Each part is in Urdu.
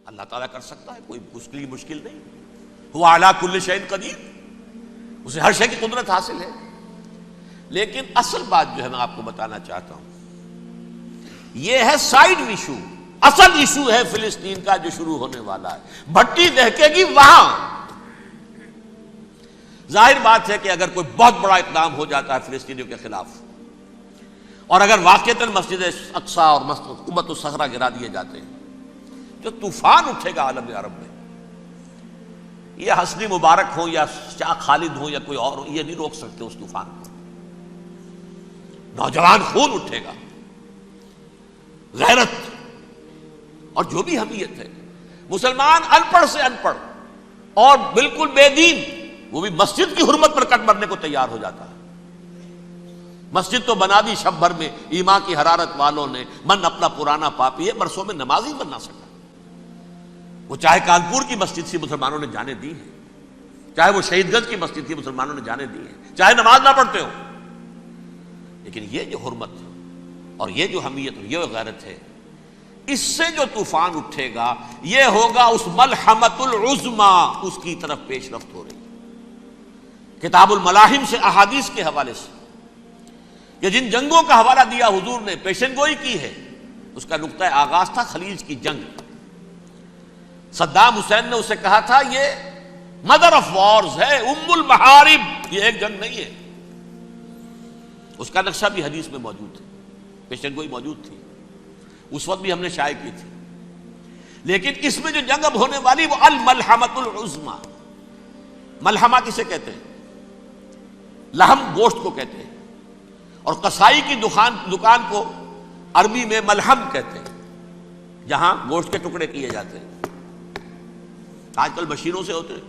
اللہ تعالیٰ کر سکتا ہے، کوئی اس کے لیے مشکل نہیں. هو علی کل شیء قدیر، اسے ہر شے کی قدرت حاصل ہے. لیکن اصل بات جو ہے میں آپ کو بتانا چاہتا ہوں، یہ ہے سائیڈ ایشو. اصل ایشو ہے فلسطین کا جو شروع ہونے والا ہے. بھٹی دہکے گی وہاں. ظاہر بات ہے کہ اگر کوئی بہت بڑا اقدام ہو جاتا ہے فلسطینیوں کے خلاف، اور اگر واقعتاً مسجد اقصی اور قبۃ الصخرہ گرا دیے جاتے ہیں، جو طوفان اٹھے گا عالم عرب میں، یہ حسنی مبارک ہو یا شاہ خالد ہو یا کوئی اور ہو، یہ نہیں روک سکتے اس طوفان کو. نوجوان خون اٹھے گا، غیرت اور جو بھی حمیت ہے. مسلمان ان پڑھ سے ان پڑھ اور بالکل بے دین، وہ بھی مسجد کی حرمت پر کٹ مرنے کو تیار ہو جاتا ہے. مسجد تو بنا دی شب بھر میں ایمان کی حرارت والوں نے، من اپنا پرانا پاپی ہے، برسوں میں نماز ہی بن نہ سکا. وہ چاہے کانپور کی مسجد سے مسلمانوں نے جانے دی ہے، چاہے وہ شہید گنج کی مسجد تھی مسلمانوں نے جانے دی ہے، چاہے نماز نہ پڑھتے ہو. لیکن یہ جو حرمت اور یہ جو حمیت اور یہ غیرت ہے، اس سے جو طوفان اٹھے گا یہ ہوگا اس ملحمۃ العظما، اس کی طرف پیش رفت ہو رہی. کتاب الملاحم سے احادیث کے حوالے سے کہ جن جنگوں کا حوالہ دیا حضور نے، پیشن گوئی کی ہے، اس کا نقطہ آغاز تھا خلیج کی جنگ. صدام حسین نے اسے کہا تھا یہ مدر آف وارز ہے، ام المحارب، یہ ایک جنگ نہیں ہے. اس کا نقشہ بھی حدیث میں موجود ہے، پیشن گوئی موجود تھی، اس وقت بھی ہم نے شائع کی تھی. لیکن اس میں جو جنگ اب ہونے والی وہ الملحمۃ العظما. ملحمہ کسے کہتے ہیں؟ لحم گوشت کو کہتے ہیں، اور قصائی کی دکان کو عربی میں ملحم کہتے ہیں، جہاں گوشت کے ٹکڑے کیے جاتے ہیں. آج کل مشینوں سے ہوتے ہیں،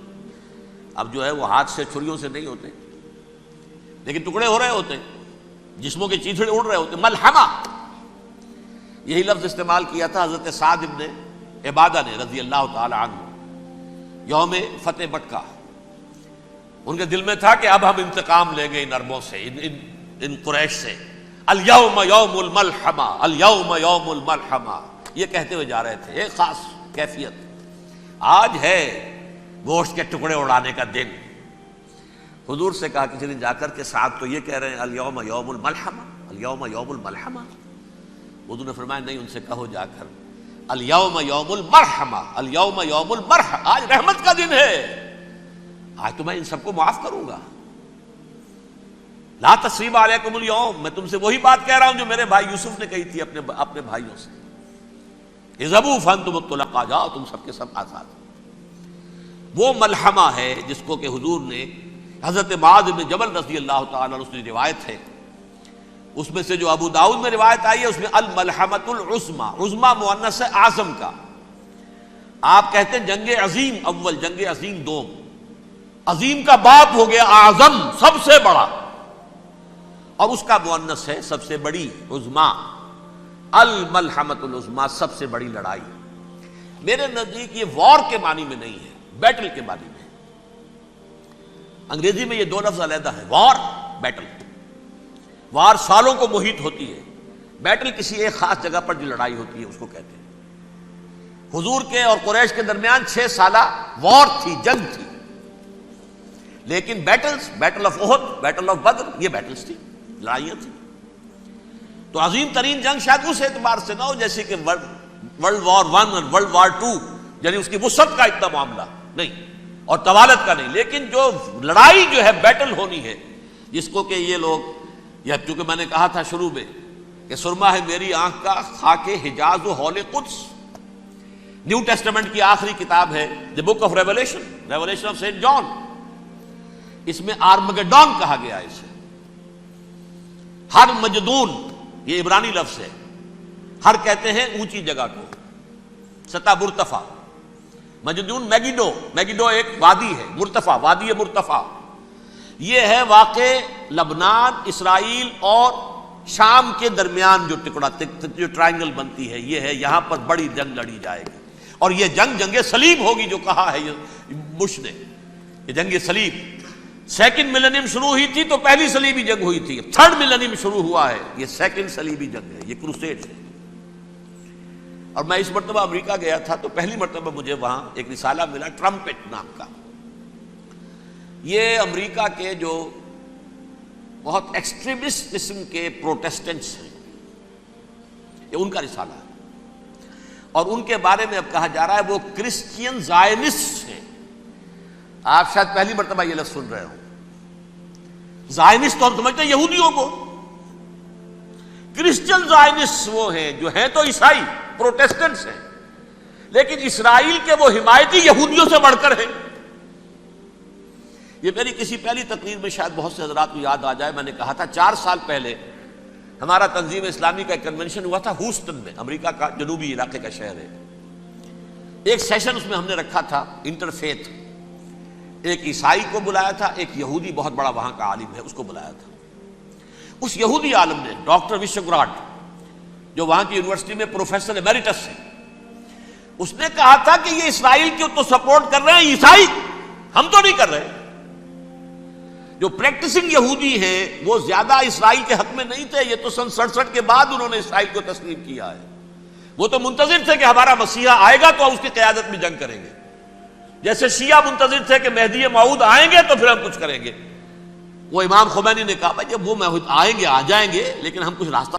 اب جو ہے وہ ہاتھ سے چھریوں سے نہیں ہوتے، لیکن ٹکڑے ہو رہے ہوتے ہیں، جسموں کے چیتھڑے اڑ رہے ہوتے ہیں. ملحمہ، یہی لفظ استعمال کیا تھا حضرت سعد ابن عبادہ نے رضی اللہ تعالی عنہ یوم فتح مکہ. ان کے دل میں تھا کہ اب ہم انتقام لیں گے ان عربوں سے، ان قریش سے. الیوم یوم الملحمہ، الیوم یوم الملحمہ، یہ کہتے ہوئے جا رہے تھے. ایک خاص کیفیت، آج ہے گوشت کے ٹکڑے اڑانے کا دن. حضور سے کہا کسی نے جا کر کے ساتھ تو یہ کہہ رہے ہیں الیوم یوم الملحمہ، الیوم یوم الملحمہ. حضور نے فرمایا نہیں، ان سے کہو جا کر الیوم یوم المرحمہ، الیوم یوم المرحمہ، آج رحمت کا دن ہے، آج تو میں ان سب کو معاف کروں گا. لا تثریب علیکم اليوم، میں تم سے وہی بات کہہ رہا ہوں جو میرے بھائی یوسف نے کہی تھی اپنے بھائیوں سے، اذهبوا فانتم الطلقاء، جاؤ تم سب کے سب آزاد. وہ ملحمہ ہے جس کو کہ حضور نے حضرت معاذ بن جبل رضی اللہ تعالیٰ عنہ سے روایت ہے، اس میں سے جو ابو داؤد میں روایت آئی ہے اس میں الملحمۃ العظما، عظما مؤنث ہے اعظم کا. آپ کہتے ہیں جنگ عظیم اول، جنگ عظیم دوم. عظیم کا باپ ہو گیا اعظم، سب سے بڑا، اور اس کا مؤنث ہے سب سے بڑی، عظما. الملحمۃ العظما، سب سے بڑی لڑائی. میرے نزدیک یہ وار کے معنی میں نہیں ہے، بیٹل کے معنی میں. انگریزی میں یہ دو لفظ علیحدہ ہے، وار، بیٹل. وار سالوں کو محیط ہوتی ہے، بیٹل کسی ایک خاص جگہ پر جو لڑائی ہوتی ہے اس کو کہتے ہیں. حضور کے اور قریش کے درمیان 6 سالہ وار تھی، جنگ تھی. لیکن battles, battle of Uhud, battle of Badr, یہ بیٹلز تھی، لڑائیاں تھیں. تو عظیم ترین جنگ شاید اس اعتبار سے نہ ہو جیسے کہ ورلڈ وار 1 اور ورلڈ وار 2، یعنی اس کی وسعت کا اتنا معاملہ نہیں اور طوالت کا نہیں. لیکن جو لڑائی جو ہے بیٹل ہونی ہے، جس کو کہ یہ لوگ، یا چونکہ میں نے کہا تھا شروع میں کہ سرما ہے میری آنکھ کا خاک حجاز و حول قدس. نیو ٹیسٹمنٹ کی آخری کتاب ہے the book of revelation, revelation of saint John. اس میں آرمگڈون کہا گیا ہے اسے. ہر مجدون، یہ عبرانی لفظ ہے. ہر کہتے ہیں اونچی جگہ کو، سطح مرتفع. مجدون میگیڈو، میگیڈو ایک وادی ہے، مرتفع، وادی مرتفع. یہ ہے واقع لبنان، اسرائیل اور شام کے درمیان جو ٹکڑا، جو ٹرائنگل بنتی ہے، یہ ہے. یہاں پر بڑی جنگ لڑی جائے گی، اور یہ جنگ جنگ صلیب ہوگی جو کہا ہے بش نے. یہ جنگ صلیب 2nd ملینیم شروع ہوئی تھی تو پہلی صلیبی جنگ ہوئی تھی. 3rd ملینیم شروع ہوا ہے، یہ 2nd صلیبی جنگ ہے، یہ کروسیڈ ہے. اور میں اس مرتبہ امریکہ گیا تھا تو پہلی مرتبہ مجھے وہاں ایک رسالہ ملا ٹرمپٹ نام کا. یہ امریکہ کے جو بہت ایکسٹریمسٹ قسم کے پروٹیسٹنٹس ہیں، یہ ان کا رسالہ ہے، اور ان کے بارے میں اب کہا جا رہا ہے وہ کرسچین زائنسٹ ہیں. آپ شاید پہلی مرتبہ یہ لفظ سن رہے ہو. زائنسٹ تو ہم سمجھتے ہیں یہودیوں کو، کرسچین زائنسٹ وہ ہیں جو ہیں تو عیسائی پروٹیسٹنٹس ہیں، لیکن اسرائیل کے وہ حمایتی یہودیوں سے بڑھ کر ہیں. یہ میری کسی پہلی تقریر میں شاید بہت سے حضرات کو یاد آ جائے، میں نے کہا تھا 4 سال پہلے ہمارا تنظیم اسلامی کا ایک کنونشن ہوا تھا ہیوسٹن میں، امریکہ کا جنوبی علاقے کا شہر ہے. ایک سیشن اس میں ہم نے رکھا تھا انٹرفیتھ، ایک عیسائی کو بلایا تھا، ایک یہودی بہت بڑا وہاں کا عالم ہے اس کو بلایا تھا. اس یہودی عالم نے ڈاکٹر وشوگراڈ، جو وہاں کی یونیورسٹی میں پروفیسر ایمیریٹس ہے، اس نے کہا تھا کہ یہ اسرائیل کو تو سپورٹ کر رہے ہیں عیسائی، ہم تو نہیں کر رہے. جو پریکٹسنگ یہودی ہیں وہ زیادہ اسرائیل کے حق میں نہیں تھے، یہ تو سن 67 کے بعد انہوں نے اسرائیل کو تسلیم کیا ہے. وہ تو منتظر تھے کہ ہمارا مسیحا آئے گا تو اس کی قیادت میں جنگ کریں گے، جیسے شیعہ منتظر تھے کہ مہدی موعود آئیں گے تو پھر ہم کچھ کریں گے. وہ امام خمینی نے کہا بھائی جب وہ آئیں گے آ جائیں گے، لیکن ہم کچھ راستہ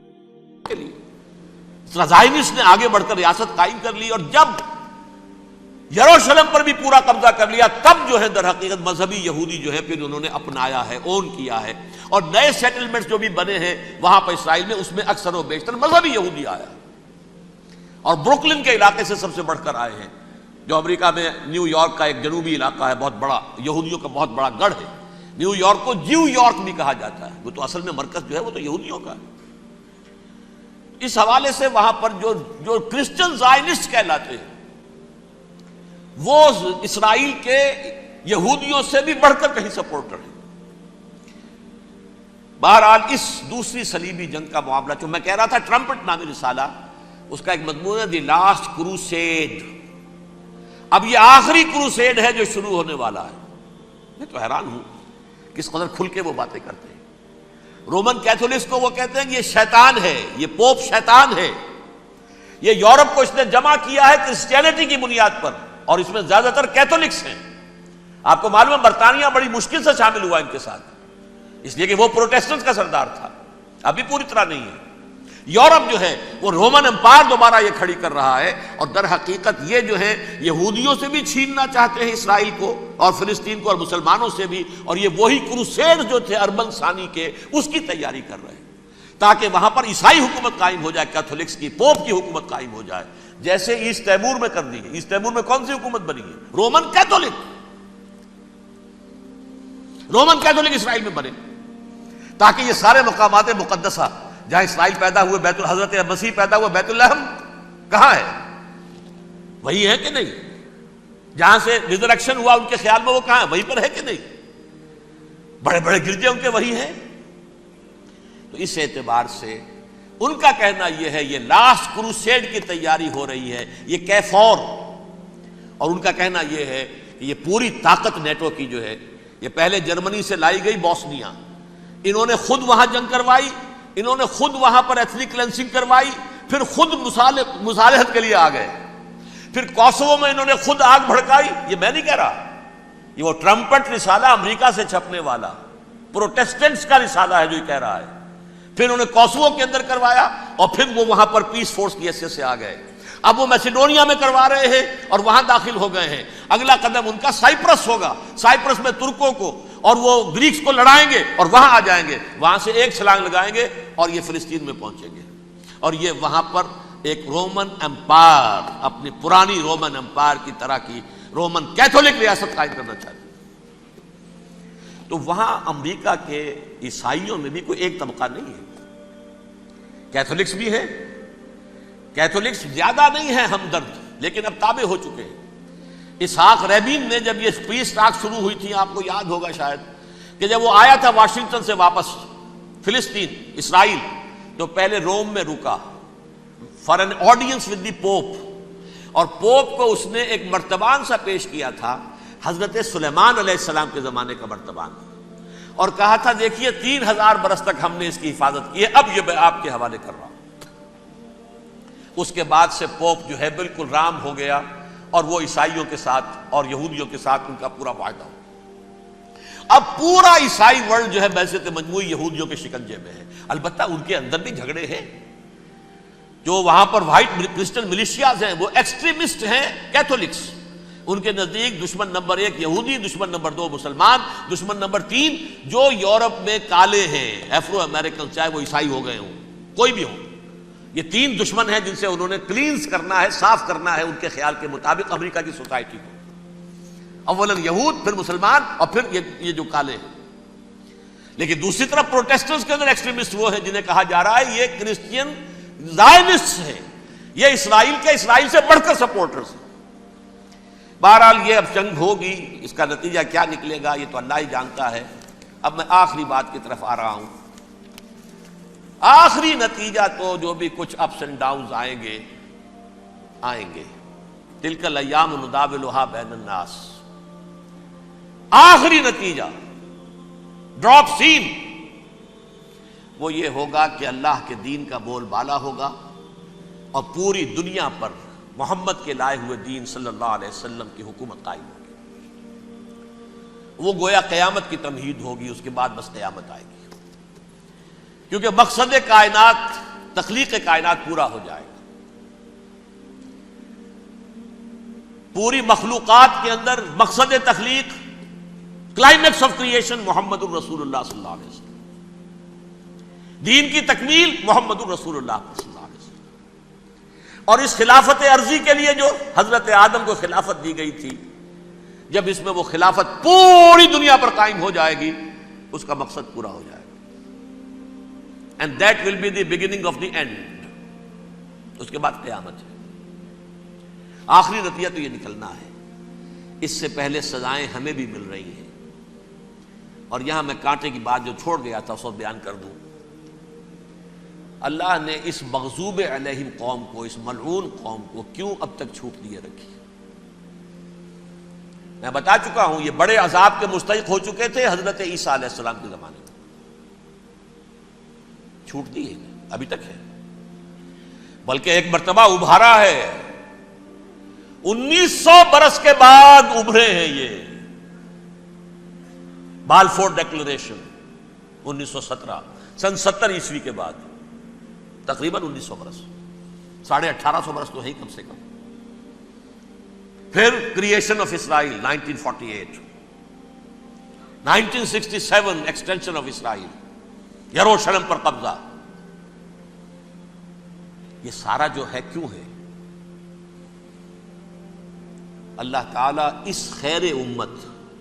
کے لیے. زائنسٹ نے آگے بڑھ کر ریاست قائم کر لی، اور جب یروشلم پر بھی پورا قبضہ کر لیا تب جو ہے در حقیقت مذہبی یہودی جو ہے پھر انہوں نے اپنایا ہے، اون کیا ہے، اور نئے سیٹلمنٹس جو بھی بنے ہیں وہاں پر اسرائیل میں، اس میں اکثر و بیشتر مذہبی یہودی آیا، اور بروکلن کے علاقے سے سب سے بڑھ کر آئے ہیں، جو امریکہ میں نیو یارک کا ایک جنوبی علاقہ ہے، بہت بڑا یہودیوں کا بہت بڑا گڑھ ہے. نیو یارک کو جیو یارک بھی کہا جاتا ہے، وہ تو اصل میں مرکز جو ہے وہ تو یہودیوں کا ہے. اس حوالے سے وہاں پر جو کرسچن زائنسٹ کہلاتے ہیں وہ اسرائیل کے یہودیوں سے بھی بڑھ کر کہیں سپورٹر ہیں. بہرحال اس دوسری صلیبی جنگ کا معاملہ جو میں کہہ رہا تھا، ٹرمپٹ نامی رسالہ، اس کا ایک مضمون ہے دی لاسٹ کروسیڈ. اب یہ آخری کروسیڈ ہے جو شروع ہونے والا ہے. میں تو حیران ہوں کس قدر کھل کے وہ باتیں کرتے ہیں. رومن کیتھولکس کو وہ کہتے ہیں کہ یہ شیطان ہے، یہ پوپ شیطان ہے، یہ یورپ کو اس نے جمع کیا ہے کرسچینٹی کی بنیاد پر، اور اس میں زیادہ تر کیتھولکس ہیں. آپ کو معلوم ہے برطانیہ بڑی مشکل سے شامل ہوا ان کے ساتھ، اس لیے کہ وہ پروٹیسٹنٹ کا سردار تھا، ابھی پوری طرح نہیں ہے. یورپ جو ہے وہ رومن امپائر دوبارہ یہ کھڑی کر رہا ہے، اور در حقیقت یہ جو ہے یہودیوں سے بھی چھیننا چاہتے ہیں اسرائیل کو اور فلسطین کو، اور مسلمانوں سے بھی، اور یہ وہی کروسیڈ جو تھے اربن ثانی کے، اس کی تیاری کر رہے ہیں تاکہ وہاں پر عیسائی حکومت قائم ہو جائے، کیتھولکس کی، پوپ کی حکومت قائم ہو جائے، جیسے ایسٹ تیمور میں کر دی ہے. ایسٹ تیمور میں کون سی حکومت بنی ہے؟ Roman Catholic. رومن کیتھولک اسرائیل میں بنے تاکہ یہ سارے مقامات مقدسہ جہاں اسرائیل پیدا ہوئے، حضرت مسیح پیدا ہوئے، بیت الحم کہاں ہے؟ وہی ہے کہ نہیں؟ جہاں سے ریزریکشن ہوا ان کے خیال میں وہ کہاں ہے؟ وہیں پر ہے کہ نہیں؟ بڑے بڑے گرجے ان کے وہی ہیں. تو اس اعتبار سے ان کا کہنا یہ ہے یہ لاسٹ کروسیڈ کی تیاری ہو رہی ہے، یہ کیفور. اور ان کا کہنا یہ ہے کہ یہ پوری طاقت نیٹو کی جو ہے، یہ پہلے جرمنی سے لائی گئی بوسنیا، انہوں نے خود وہاں جنگ کروائی، انہوں نے خود وہاں پر ایتھنک کلینسنگ کروائی، پھر خود مصالحت کے لیے آ گئے، پھر کوسوو میں انہوں نے خود آگ بھڑکائی. یہ میں نہیں کہہ رہا، یہ وہ ٹرمپٹ رسالہ امریکہ سے چھپنے والا پروٹیسٹنٹس کا رسالہ ہے جو یہ کہہ رہا ہے. پھر انہوں نے کوسوو کے اندر کروایا، اور پھر وہ وہاں پر پیس فورس کی حیثیت سے آ گئے. اب وہ میسیڈونیا میں کروا رہے ہیں اور وہاں داخل ہو گئے ہیں. اگلا قدم ان کا سائپرس ہوگا، سائپرس میں ترکوں کو اور وہ گریکس کو لڑائیں گے اور وہاں آ جائیں گے، وہاں سے ایک چھلانگ لگائیں گے اور یہ فلسطین میں پہنچیں گے، اور یہ وہاں پر ایک رومن امپائر، اپنی پرانی رومن امپائر کی طرح کی رومن کیتھولک ریاست قائم کرنا چاہتے ہیں. تو وہاں امریکہ کے عیسائیوں میں بھی کوئی ایک طبقہ نہیں ہے، کیتھولکس بھی ہے، کیتھولکس زیادہ نہیں ہے ہمدرد، لیکن اب تابع ہو چکے ہیں. اسحاق ریبین نے جب یہ پیس ٹاک شروع ہوئی تھی، آپ کو یاد ہوگا شاید، کہ جب وہ آیا تھا واشنگٹن سے واپس فلسطین اسرائیل، تو پہلے روم میں رکا for an audience with the pope, اور پوپ کو اس نے ایک مرتبان سا پیش کیا تھا، حضرت سلیمان علیہ السلام کے زمانے کا مرتبان، اور کہا تھا دیکھیے 3000 برس تک ہم نے اس کی حفاظت کی ہے، اب یہ میں آپ کے حوالے کر رہا ہوں. اس کے بعد سے پوپ جو ہے بالکل رام ہو گیا اور وہ عیسائیوں کے ساتھ اور یہودیوں کے ساتھ ان کا پورا معاہدہ ہو. اب پورا عیسائی ورلڈ جو ہے بعثت مجموعی یہودیوں کے شکنجے میں ہے. البتہ ان کے اندر بھی جھگڑے ہیں. جو وہاں پر وائٹ کرسچن ملیشیاز ہیں وہ ایکسٹریمسٹ ہیں کیتھولکس. ان کے نزدیک دشمن نمبر 1 یہودی، دشمن نمبر 2 مسلمان، دشمن نمبر 3 جو یورپ میں کالے ہیں، ایفرو امریکن، چاہے وہ عیسائی ہو گئے ہوں کوئی بھی ہو. یہ 3 دشمن ہیں جن سے انہوں نے کلینز کرنا ہے، صاف کرنا ہے ان کے خیال کے مطابق امریکہ کی سوسائٹی کو. اولاً یہود، پھر مسلمان، اور پھر یہ جو کالے ہیں. لیکن دوسری طرف پروٹیسٹنٹس کے اندر ایکسٹریمسٹ وہ ہیں جنہیں کہا جا رہا ہے یہ کرسچین زائنسٹ ہیں، یہ اسرائیل سے بڑھ کر سپورٹرز ہیں. بہرحال یہ اب جنگ ہوگی، اس کا نتیجہ کیا نکلے گا یہ تو اللہ ہی جانتا ہے. اب میں آخری بات کی طرف آ رہا ہوں. آخری نتیجہ تو جو بھی کچھ اپس اینڈ ڈاؤنز آئیں گے. تلک الایام نداولھا بین الناس. آخری نتیجہ ڈراپ سین وہ یہ ہوگا کہ اللہ کے دین کا بول بالا ہوگا اور پوری دنیا پر محمد کے لائے ہوئے دین صلی اللہ علیہ وسلم کی حکومت قائم ہوگی. وہ گویا قیامت کی تمہید ہوگی. اس کے بعد بس قیامت آئے گی، کیونکہ مقصد کائنات، تخلیق کائنات پورا ہو جائے گا. پوری مخلوقات کے اندر مقصد تخلیق، کلائمیکس آف کریشن محمد الرسول اللہ صلی اللہ علیہ وسلم. دین کی تکمیل محمد الرسول اللہ صلی اللہ علیہ وسلم. اور اس خلافت عرضی کے لیے جو حضرت آدم کو خلافت دی گئی تھی، جب اس میں وہ خلافت پوری دنیا پر قائم ہو جائے گی اس کا مقصد پورا ہو جائے گا. And that will be the beginning of the end. اس کے بعد قیامت ہے. آخری نتیجہ تو یہ نکلنا ہے. اس سے پہلے سزائیں ہمیں بھی مل رہی ہیں. اور یہاں میں کانٹے کی بات جو چھوڑ گیا تھا اس کو بیان کر دوں. اللہ نے اس مغضوب علیہم قوم کو، اس ملعون قوم کو کیوں اب تک چھوٹ دیے رکھی؟ میں بتا چکا ہوں یہ بڑے عذاب کے مستحق ہو چکے تھے حضرت عیسیٰ علیہ السلام کے زمانے میں. چھوٹ دی ہے ابھی تک ہے، بلکہ ایک مرتبہ ابھارا ہے. 1900 برس کے بعد ابھرے ہیں یہ. بالفور ڈیکلریشن 1917 سن 70 عیسوی کے بعد، تقریباً 1900 برس، 1850 برس تو ہے ہی کم سے کم. پھر creation of Israel 1948، 1967 extension of Israel, یروشلم پر قبضہ. یہ سارا جو ہے کیوں ہے؟ اللہ تعالیٰ اس خیر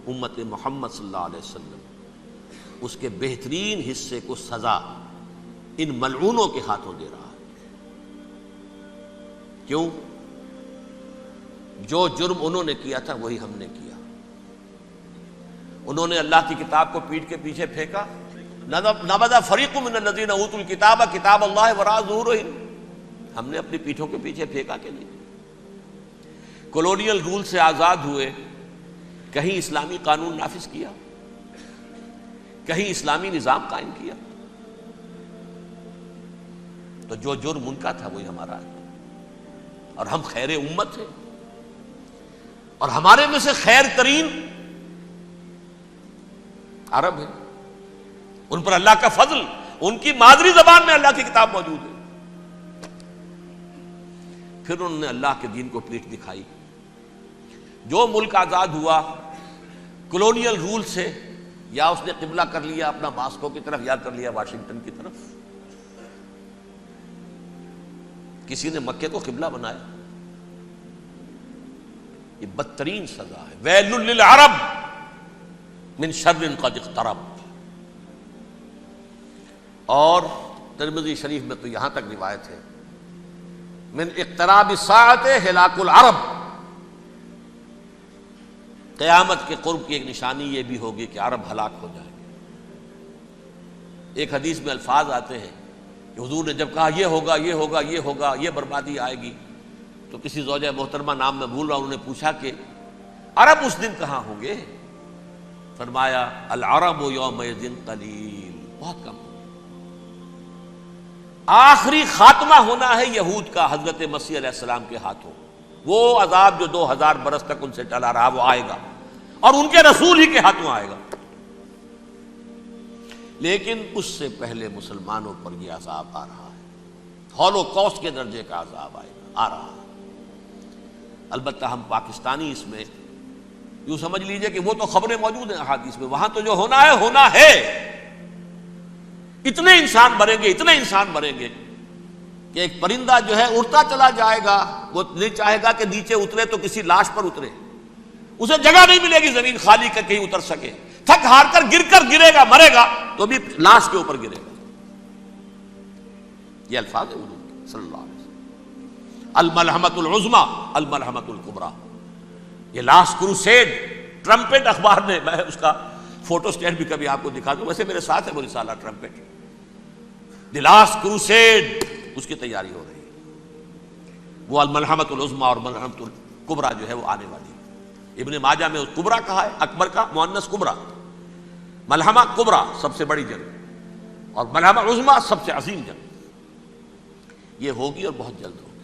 امت محمد صلی اللہ علیہ وسلم، اس کے بہترین حصے کو سزا ان ملعونوں کے ہاتھوں دے رہا ہے. کیوں؟ جو جرم انہوں نے کیا تھا وہی ہم نے کیا. انہوں نے اللہ کی کتاب کو پیٹھ کے پیچھے پھینکا. نبذ فریق من الذین اوتوا الکتاب کتاب اللہ وراء ظہورہم. ہم نے اپنی پیٹھوں کے پیچھے پھینکا کہ نہیں؟ کولونیل رول سے آزاد ہوئے، کہیں اسلامی قانون نافذ کیا، کہیں اسلامی نظام قائم کیا. تو جو جرم ان کا تھا وہی ہمارا ہے. اور ہم خیر امت ہیں، اور ہمارے میں سے خیر ترین عرب ہیں. ان پر اللہ کا فضل، ان کی مادری زبان میں اللہ کی کتاب موجود ہے. پھر انہوں نے اللہ کے دین کو پیٹھ دکھائی. جو ملک آزاد ہوا کولونیل رول سے، یا اس نے قبلہ کر لیا اپنا ماسکو کی طرف یا کر لیا واشنگٹن کی طرف. کسی نے مکے کو قبلہ بنایا. یہ بدترین سزا ہے. ویل للعرب من شر قد اقترب. اور ترمذی شریف میں تو یہاں تک روایت ہے من اقتراب الساعۃ ہلاک العرب. قیامت کے قرب کی ایک نشانی یہ بھی ہوگی کہ عرب ہلاک ہو جائیں گے. ایک حدیث میں الفاظ آتے ہیں کہ حضور نے جب کہا یہ ہوگا یہ ہوگا یہ ہوگا، یہ بربادی آئے گی، تو کسی زوجہ محترمہ نام میں بھول رہا ہوں، انہوں نے پوچھا کہ عرب اس دن کہاں ہوں گے؟ فرمایا العرب یومئذ قلیل، بہت کم. آخری خاتمہ ہونا ہے یہود کا حضرت مسیح علیہ السلام کے ہاتھوں. وہ عذاب جو 2000 برس تک ان سے چلا رہا وہ آئے گا اور ان کے رسول ہی کے ہاتھوں آئے گا. لیکن اس سے پہلے مسلمانوں پر یہ عذاب آ رہا ہے، ہولوکاسٹ کے درجے کا عذاب آ رہا ہے. البتہ ہم پاکستانی اس میں یوں سمجھ لیجئے کہ وہ تو خبریں موجود ہیں احادیث میں، وہاں تو جو ہونا ہے. اتنے انسان مریں گے کہ ایک پرندہ جو ہے اڑتا چلا جائے گا، وہ نہیں چاہے گا کہ نیچے اترے تو کسی لاش پر اترے، اسے جگہ نہیں ملے گی زمین خالی کر کہیں اتر سکے، تھک ہار کر گرے گا، مرے گا تو بھی لاش کے اوپر گرے گا. یہ الفاظ ہیں حضور کے صلی اللہ علیہ وسلم. الملحمۃ العظمی الملحمۃ الکبریٰ، یہ لاسٹ کروسیڈ ٹرمپٹ اخبار نے، میں اس کا فوٹو اسٹیٹ بھی کبھی آپ کو دکھا دوں، ویسے میرے ساتھ ہے وہ رسالہ ٹرمپٹ، دی لاسٹ کروسیڈ، اس کی تیاری ہو رہی ہے. وہ الملحمۃ العظمی اور ملحمۃ الکبریٰ جو ہے وہ آنے والی ہے. ابن ماجہ میں کبریٰ کہا ہے، اکبر کا مؤنث کبریٰ، ملحمہ کبریٰ سب سے بڑی جنگ اور ملحمہ عظمی سب سے عظیم جنگ. یہ ہوگی اور بہت جلد ہوگی.